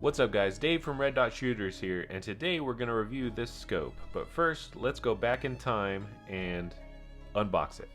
What's up guys, Dave from Red Dot Shooters here, and today we're going to review this scope. But first, let's go back in time and unbox it.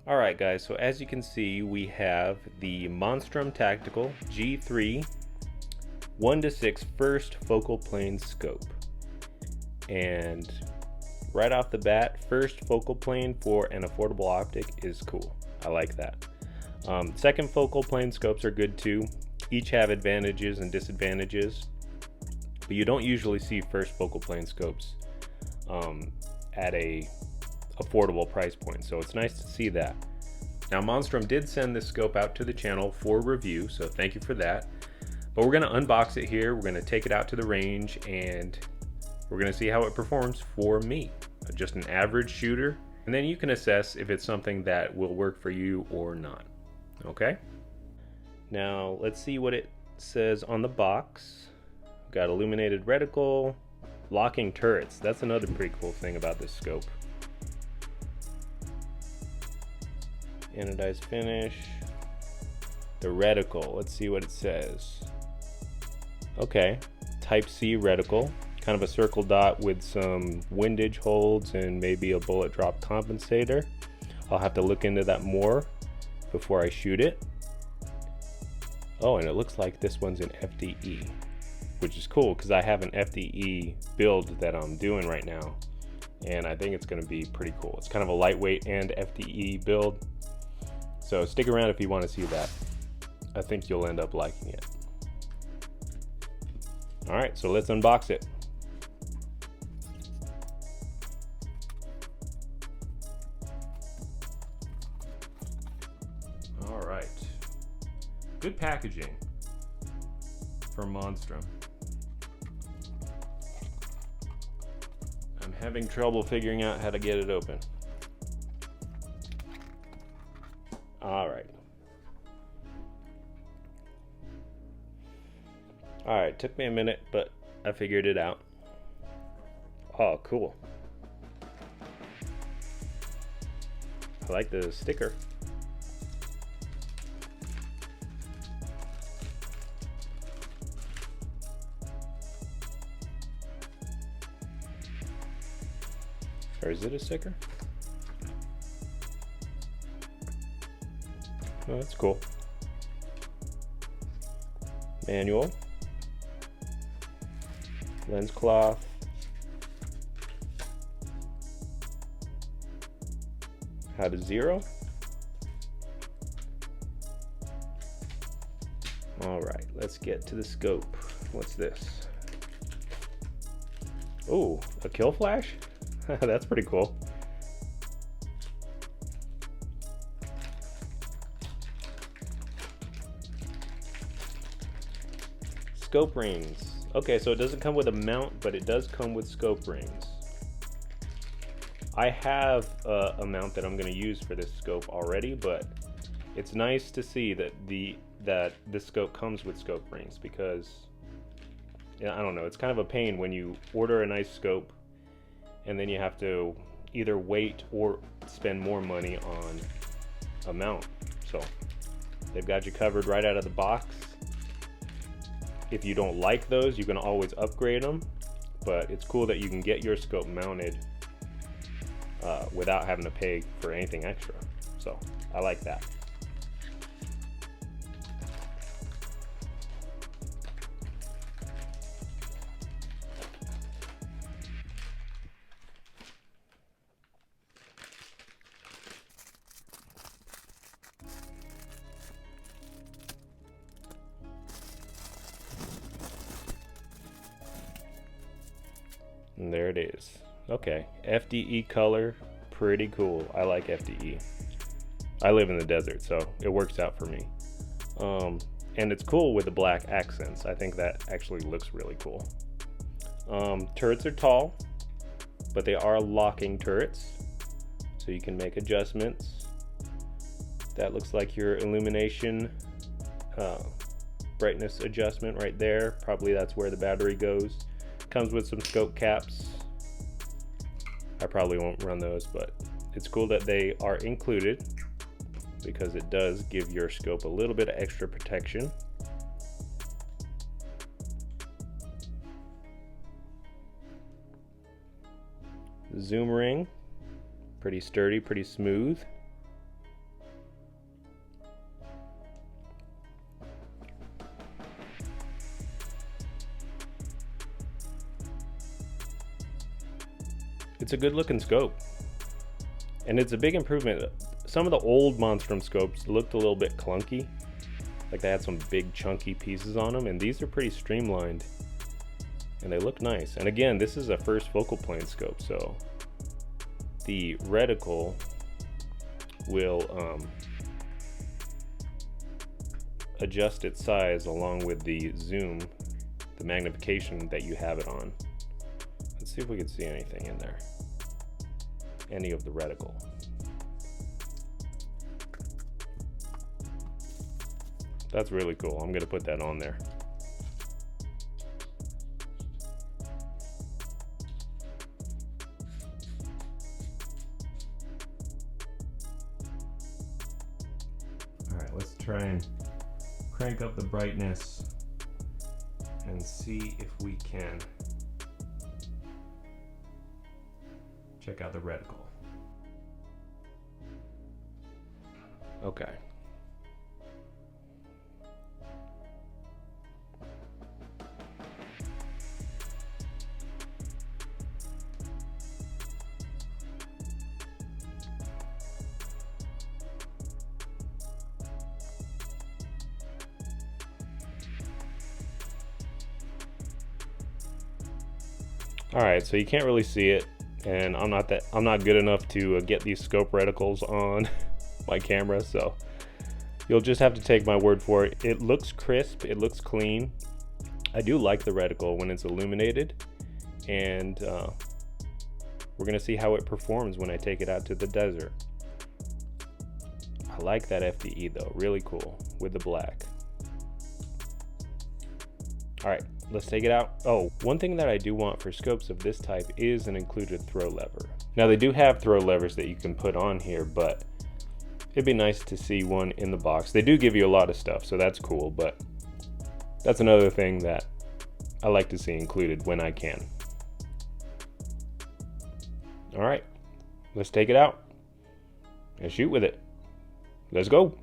Alright guys, so as you can see, we have the Monstrum Tactical G3 1-6 first focal plane scope. And right off the bat, first focal plane for an affordable optic is cool. I like that. Second focal plane scopes are good too. Each have advantages and disadvantages, but you don't usually see first focal plane scopes at a affordable price point, so it's nice to see that. Now Monstrum did send this scope out to the channel for review, so thank you for that. But we're going to unbox it here, we're going to take it out to the range, and we're going to see how it performs for me, just an average shooter, and then you can assess if it's something that will work for you or not. Okay? Now let's see what it says on the box. We've got illuminated reticle, locking turrets. That's another pretty cool thing about this scope. Anodized finish. The reticle, let's see what it says. Okay, Type C reticle, kind of a circle dot with some windage holds and maybe a bullet drop compensator. I'll have to look into that more before I shoot it. Oh, and it looks like this one's an FDE, which is cool because I have an FDE build that I'm doing right now, and I think it's going to be pretty cool. It's kind of a lightweight and FDE build, so stick around if you want to see that. I think you'll end up liking it. Alright, so let's unbox it. Alright. Good packaging from Monstrum. I'm having trouble figuring out how to get it open. Alright. Alright, took me a minute, but I figured it out. Oh, cool. I like the sticker. Or is it a sticker? Oh, that's cool. Manual. Lens cloth. How to zero. Alright, let's get to the scope. What's this? Oh, a kill flash? That's pretty cool. Scope rings. Okay, so it doesn't come with a mount, but it does come with scope rings. I have a mount that I'm going to use for this scope already, but it's nice to see that this scope comes with scope rings, because I don't know, it's kind of a pain when you order a nice scope and then you have to either wait or spend more money on a mount. So they've got you covered right out of the box. If you don't like those, you can always upgrade them, but it's cool that you can get your scope mounted without having to pay for anything extra. So I like that. And there it is. Okay, FDE color, pretty cool. I like FDE. I live in the desert, so it works out for me. And it's cool with the black accents. I think that actually looks really cool. Turrets are tall, but they are locking turrets, so you can make adjustments. That looks like your illumination brightness adjustment right there. Probably that's where the battery goes. Comes with some scope caps. I probably won't run those, but it's cool that they are included because it does give your scope a little bit of extra protection. zoom ring, pretty sturdy, pretty smooth. It's a good looking scope, and it's a big improvement. Some of the old Monstrum scopes looked a little bit clunky, like they had some big chunky pieces on them, and these are pretty streamlined and they look nice. And again, this is a first focal plane scope, so the reticle will adjust its size along with the zoom, the magnification that you have it on. Let's see if we can see anything in there, any of the reticle. That's really cool. I'm gonna put that on there. All right, let's try and crank up the brightness and see if we can check out the reticle. Okay. Alright, so you can't really see it, and I'm not good enough to get these scope reticles on my camera, so you'll just have to take my word for it. It looks crisp, it looks clean. I do like the reticle when it's illuminated, and we're gonna see how it performs when I take it out to the desert. I like that FDE though, really cool with the black. Alright, let's take it out. Oh, one thing that I do want for scopes of this type is an included throw lever. Now they do have throw levers that you can put on here, but it'd be nice to see one in the box. They do give you a lot of stuff, so that's cool, but that's another thing that I like to see included when I can. Alright, let's take it out and shoot with it. Let's go.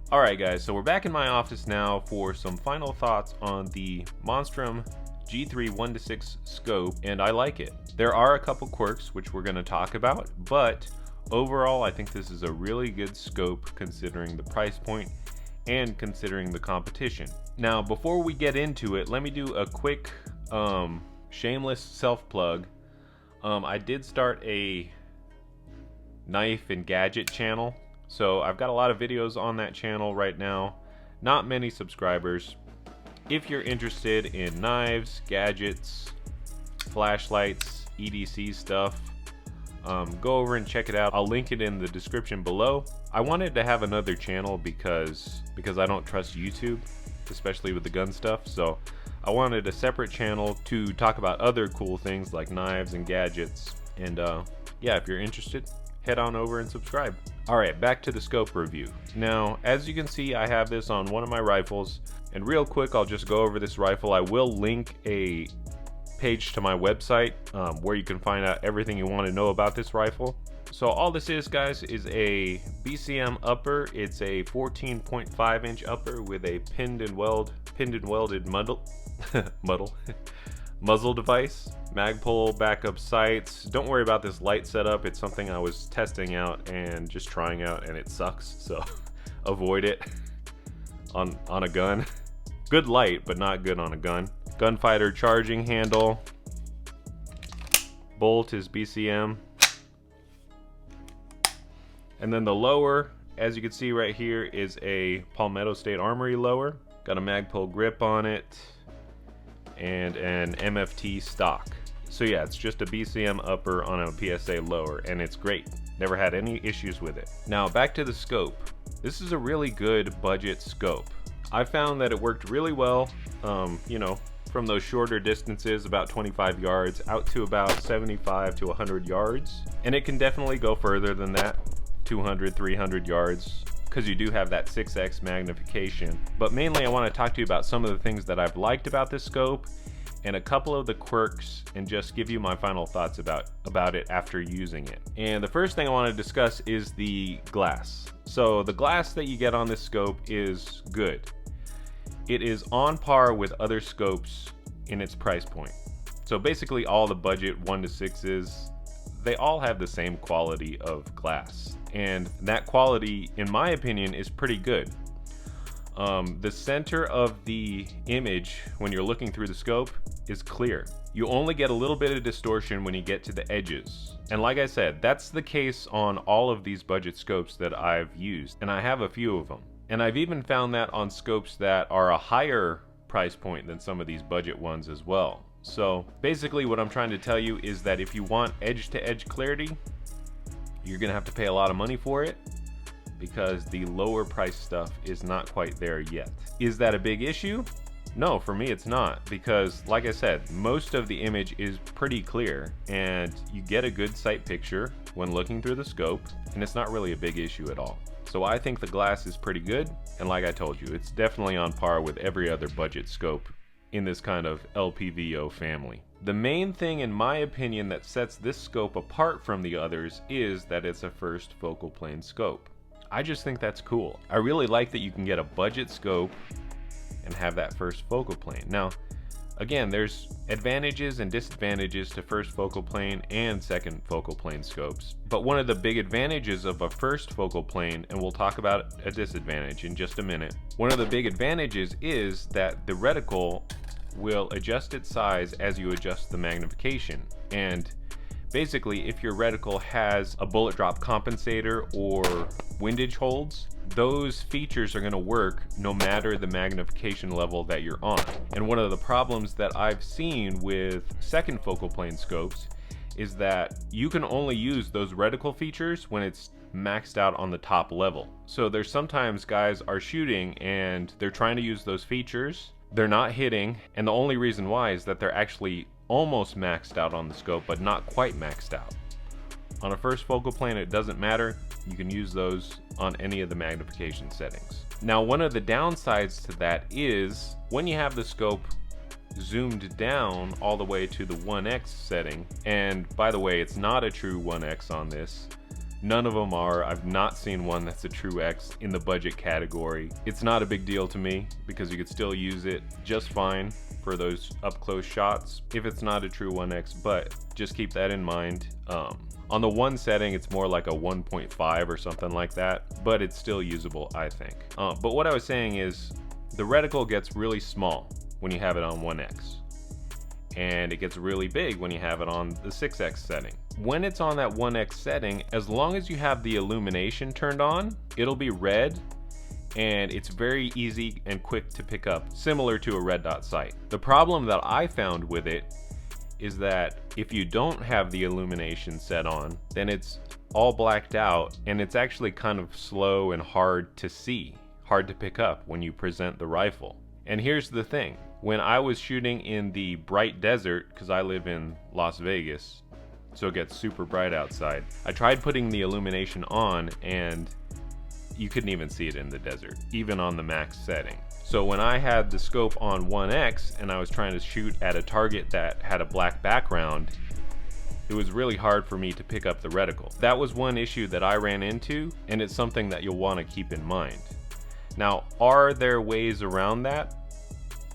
Alright guys, so we're back in my office now for some final thoughts on the Monstrum G3 1-6 scope, and I like it. There are a couple quirks which we're going to talk about, but overall I think this is a really good scope considering the price point and considering the competition. Now before we get into it, let me do a quick shameless self-plug. I did start a knife and gadget channel. So I've got a lot of videos on that channel right now, not many subscribers. If you're interested in knives, gadgets, flashlights, EDC stuff, go over and check it out. I'll link it in the description below. I wanted to have another channel because I don't trust YouTube, especially with the gun stuff. So I wanted a separate channel to talk about other cool things like knives and gadgets. And yeah, if you're interested, head on over and subscribe. Alright, back to the scope review. Now, as you can see, I have this on one of my rifles, and real quick, I'll just go over this rifle. I will link a page to my website where you can find out everything you want to know about this rifle. So all this is, guys, is a BCM upper. It's a 14.5 inch upper with a pinned and welded muddle muzzle device, Magpul backup sights. Don't worry about this light setup. It's something I was testing out and just trying out, and it sucks, so avoid it on a gun. Good light, but not good on a gun. Gunfighter charging handle. Bolt is BCM. And then the lower, as you can see right here, is a Palmetto State Armory lower. Got a Magpul grip on it and an MFT stock. So yeah, it's just a BCM upper on a PSA lower, and it's great. Never had any issues with it. Now back to the scope. This is a really good budget scope. I found that it worked really well, you know, from those shorter distances, about 25 yards, out to about 75 to 100 yards. And it can definitely go further than that, 200, 300 yards, because you do have that 6x magnification. But mainly I want to talk to you about some of the things that I've liked about this scope, and a couple of the quirks, and just give you my final thoughts about it after using it. And the first thing I want to discuss is the glass. So the glass that you get on this scope is good. It is on par with other scopes in its price point. So basically all the budget 1-6s, they all have the same quality of glass. And that quality, in my opinion, is pretty good. The center of the image when you're looking through the scope is clear. You only get a little bit of distortion when you get to the edges. And like I said, that's the case on all of these budget scopes that I've used, and I have a few of them. And I've even found that on scopes that are a higher price point than some of these budget ones as well. So basically what I'm trying to tell you is that if you want edge-to-edge clarity, you're gonna have to pay a lot of money for it, because the lower price stuff is not quite there yet. Is that a big issue? No, for me it's not, because like I said, most of the image is pretty clear and you get a good sight picture when looking through the scope, and it's not really a big issue at all. So I think the glass is pretty good, and like I told you, it's definitely on par with every other budget scope in this kind of LPVO family. The main thing, in my opinion, that sets this scope apart from the others is that it's a first focal plane scope. I just think that's cool. I really like that you can get a budget scope and have that first focal plane. Now, again, there's advantages and disadvantages to first focal plane and second focal plane scopes. But one of the big advantages of a first focal plane, and we'll talk about a disadvantage in just a minute, one of the big advantages is that the reticle will adjust its size as you adjust the magnification. And basically, if your reticle has a bullet drop compensator or windage holds, those features are going to work no matter the magnification level that you're on. And one of the problems that I've seen with second focal plane scopes is that you can only use those reticle features when it's maxed out on the top level. So there's sometimes guys are shooting and they're trying to use those features, they're not hitting, and the only reason why is that they're actually almost maxed out on the scope but not quite maxed out. On a first focal plane it doesn't matter, you can use those on any of the magnification settings. Now, one of the downsides to that is when you have the scope zoomed down all the way to the 1x setting, and by the way, it's not a true 1x on this. None of them are. I've not seen one that's a true X in the budget category. It's not a big deal to me because you could still use it just fine for those up close shots if it's not a true 1x, but just keep that in mind. On the 1 setting, it's more like a 1.5 or something like that, but it's still usable, I think. But what I was saying is the reticle gets really small when you have it on 1x, and it gets really big when you have it on the 6x setting. When it's on that 1x setting, as long as you have the illumination turned on, it'll be red, and it's very easy and quick to pick up, similar to a red dot sight. The problem that I found with it is that if you don't have the illumination set on, then it's all blacked out, and it's actually kind of slow and hard to see, hard to pick up when you present the rifle. And here's the thing, when I was shooting in the bright desert, because I live in Las Vegas, so it gets super bright outside, I tried putting the illumination on and you couldn't even see it in the desert, even on the max setting. So when I had the scope on 1x and I was trying to shoot at a target that had a black background, it was really hard for me to pick up the reticle. That was one issue that I ran into, and it's something that you'll want to keep in mind. Now, are there ways around that?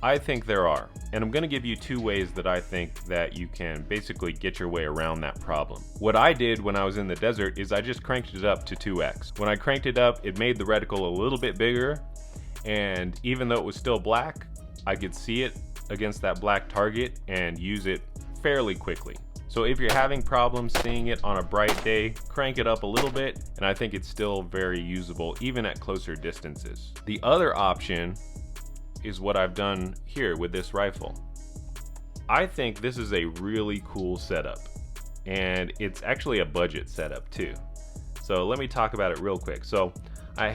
I think there are, and I'm going to give you 2 ways that I think that you can basically get your way around that problem. What I did when I was in the desert is I just cranked it up to 2x. When I cranked it up, it made the reticle a little bit bigger, and even though it was still black, I could see it against that black target and use it fairly quickly. So if you're having problems seeing it on a bright day, crank it up a little bit, and I think it's still very usable even at closer distances. The other option is what I've done here with this rifle. I think this is a really cool setup, and it's actually a budget setup too. So let me talk about it real quick. So I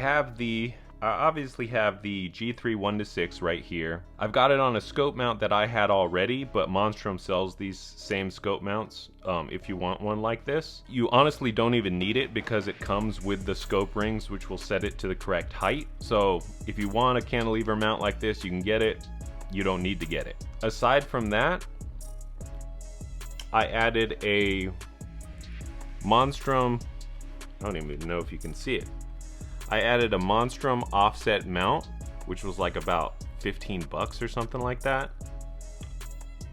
obviously have the G3 1-6 right here. I've got it on a scope mount that I had already, but Monstrum sells these same scope mounts if you want one like this. You honestly don't even need it because it comes with the scope rings, which will set it to the correct height. So if you want a cantilever mount like this, you can get it. You don't need to get it. Aside from that, I added a Monstrum, I don't even know if you can see it. I added a Monstrum offset mount, which was like about 15 bucks or something like that.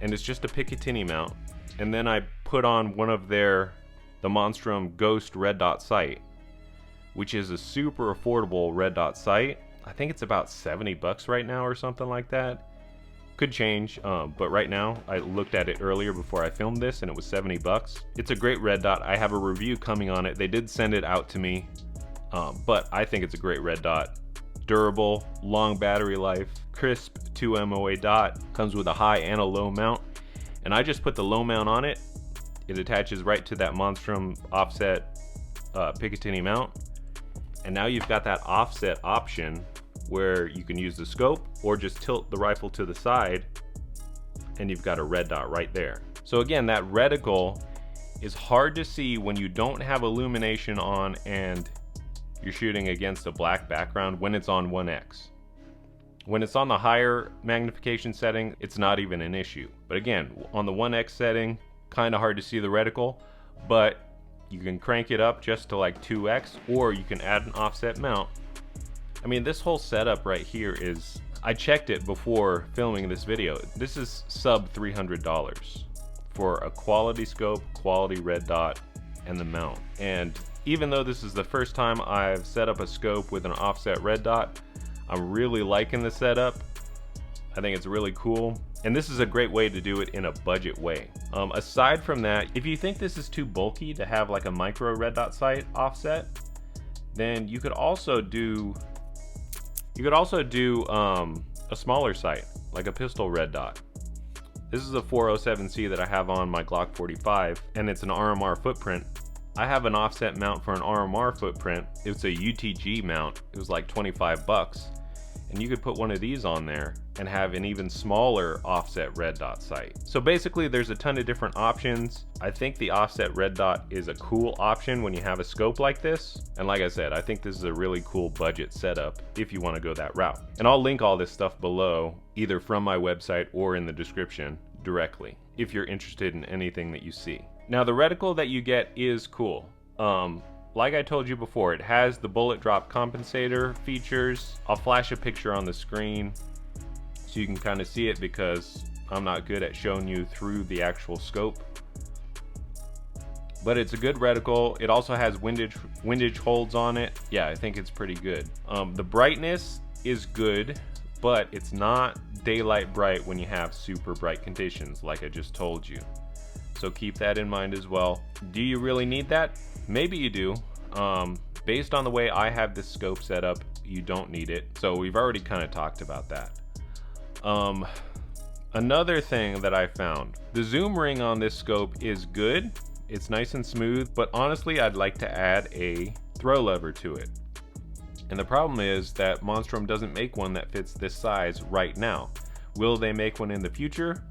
And it's just a Picatinny mount. And then I put on one of the Monstrum Ghost red dot sight, which is a super affordable red dot sight. I think it's about 70 bucks right now or something like that. Could change, but right now, I looked at it earlier before I filmed this and it was 70 bucks. It's a great red dot. I have a review coming on it. They did send it out to me. But I think it's a great red dot. Durable, long battery life, crisp 2 MOA dot, comes with a high and a low mount. And I just put the low mount on it. It attaches right to that Monstrum offset Picatinny mount. And now you've got that offset option where you can use the scope or just tilt the rifle to the side and you've got a red dot right there. So again, that reticle is hard to see when you don't have illumination on and you're shooting against a black background when it's on 1x. When it's on the higher magnification setting, it's not even an issue. But again, on the 1x setting, kind of hard to see the reticle, but you can crank it up just to like 2x, or you can add an offset mount. I mean, this whole setup right here is, I checked it before filming this video. This is sub $300 for a quality scope, quality red dot, and the mount. And even though this is the first time I've set up a scope with an offset red dot, I'm really liking the setup. I think it's really cool. And this is a great way to do it in a budget way. Aside from that, if you think this is too bulky to have like a micro red dot sight offset, then you could also do a smaller sight, like a pistol red dot. This is a 407C that I have on my Glock 45, and it's an RMR footprint. I have an offset mount for an RMR footprint. It's a UTG mount. It was like 25 bucks. And you could put one of these on there and have an even smaller offset red dot sight. So basically there's a ton of different options. I think the offset red dot is a cool option when you have a scope like this. And like I said, I think this is a really cool budget setup if you want to go that route. And I'll link all this stuff below, either from my website or in the description directly, if you're interested in anything that you see. Now the reticle that you get is cool. Like I told you before, it has the bullet drop compensator features. I'll flash a picture on the screen so you can kind of see it, because I'm not good at showing you through the actual scope. But it's a good reticle. It also has windage holds on it. Yeah, I think it's pretty good. The brightness is good, but it's not daylight bright when you have super bright conditions like I just told you. So keep that in mind as well. Do you really need that? Maybe you do. Based on the way I have this scope set up, you don't need it. So we've already kind of talked about that. Another thing that I found, the zoom ring on this scope is good. It's nice and smooth, but honestly, I'd like to add a throw lever to it. And the problem is that Monstrum doesn't make one that fits this size right now. Will they make one in the future?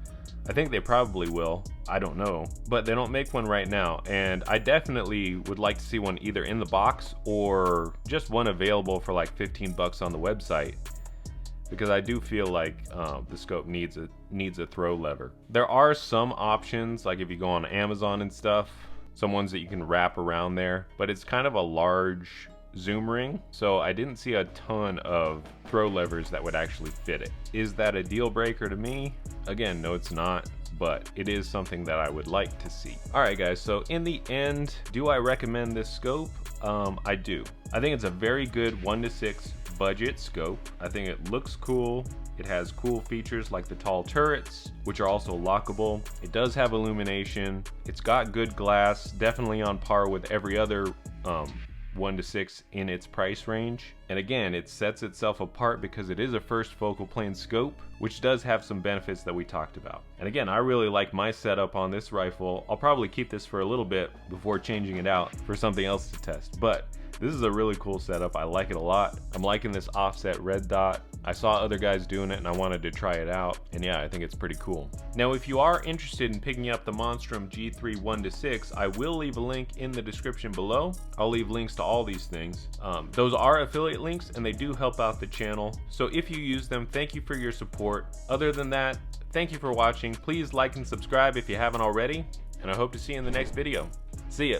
I think they probably will. I don't know, but they don't make one right now, and I definitely would like to see one either in the box or just one available for like 15 bucks on the website, because I do feel like the scope needs a throw lever. There are some options, like if you go on Amazon and stuff, some ones that you can wrap around there, but it's kind of a large zoom ring, so I didn't see a ton of throw levers that would actually fit it. Is that a deal breaker to me? Again, no it's not, but it is something that I would like to see. Alright guys, so in the end, do I recommend this scope? I do. I think it's a very good 1-6 budget scope. I think it looks cool. It has cool features like the tall turrets, which are also lockable. It does have illumination. It's got good glass, definitely on par with every other 1-6 in its price range. And again, it sets itself apart because it is a first focal plane scope, which does have some benefits that we talked about. And again, I really like my setup on this rifle. I'll probably keep this for a little bit before changing it out for something else to test, but this is a really cool setup. I like it a lot. I'm liking this offset red dot. I saw other guys doing it and I wanted to try it out, and yeah, I think it's pretty cool. Now if you are interested in picking up the Monstrum G3 1-6, I will leave a link in the description below. I'll leave links to all these things. Those are affiliate links and they do help out the channel, so if you use them, thank you for your support. Other than that, thank you for watching. Please like and subscribe if you haven't already, and I hope to see you in the next video. See ya.